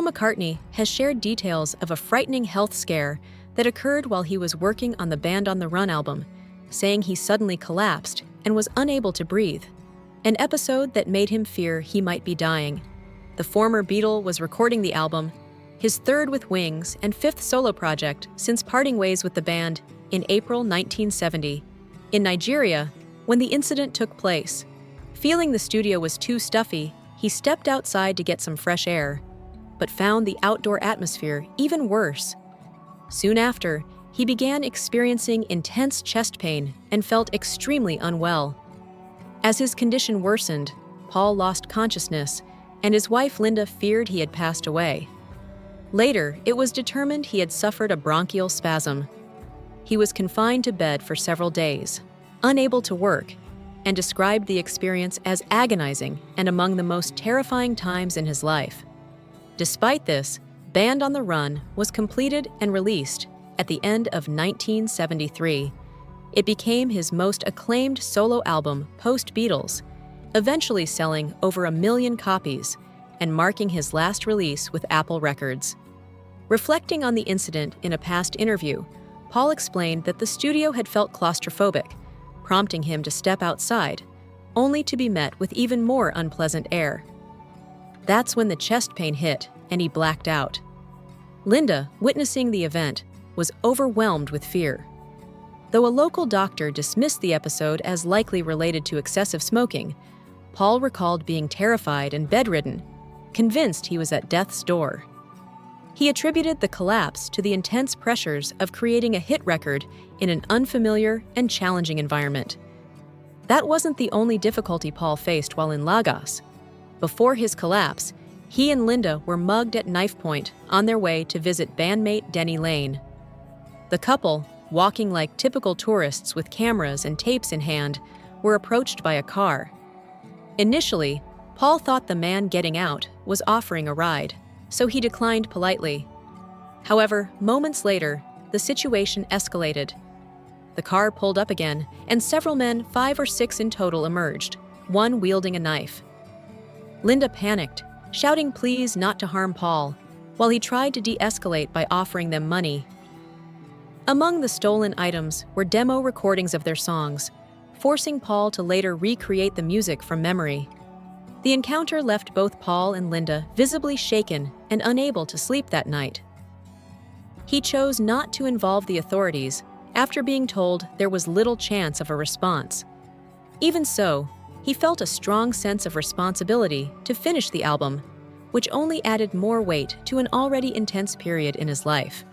Paul McCartney has shared details of a frightening health scare that occurred while he was working on the Band on the Run album, saying he suddenly collapsed and was unable to breathe, an episode that made him fear he might be dying. The former Beatle was recording the album, his third with Wings and fifth solo project since parting ways with the band in April 1970, in Nigeria, when the incident took place. Feeling the studio was too stuffy, he stepped outside to get some fresh air, but found the outdoor atmosphere even worse. Soon after, he began experiencing intense chest pain and felt extremely unwell. As his condition worsened, Paul lost consciousness, and his wife Linda feared he had passed away. Later, it was determined he had suffered a bronchial spasm. He was confined to bed for several days, unable to work, and described the experience as agonizing and among the most terrifying times in his life. Despite this, Band on the Run was completed and released at the end of 1973. It became his most acclaimed solo album post-Beatles, eventually selling over 1 million copies and marking his last release with Apple Records. Reflecting on the incident in a past interview, Paul explained that the studio had felt claustrophobic, prompting him to step outside, only to be met with even more unpleasant air. That's when the chest pain hit and he blacked out. Linda, witnessing the event, was overwhelmed with fear. Though a local doctor dismissed the episode as likely related to excessive smoking, Paul recalled being terrified and bedridden, convinced he was at death's door. He attributed the collapse to the intense pressures of creating a hit record in an unfamiliar and challenging environment. That wasn't the only difficulty Paul faced while in Lagos. Before his collapse, he and Linda were mugged at knife point on their way to visit bandmate Denny Lane. The couple, walking like typical tourists with cameras and tapes in hand, were approached by a car. Initially, Paul thought the man getting out was offering a ride, so he declined politely. However, moments later, the situation escalated. The car pulled up again, and several men, 5 or 6 in total, emerged, one wielding a knife. Linda panicked, shouting pleas not to harm Paul, while he tried to de-escalate by offering them money. Among the stolen items were demo recordings of their songs, forcing Paul to later recreate the music from memory. The encounter left both Paul and Linda visibly shaken and unable to sleep that night. He chose not to involve the authorities after being told there was little chance of a response. Even so, he felt a strong sense of responsibility to finish the album, which only added more weight to an already intense period in his life.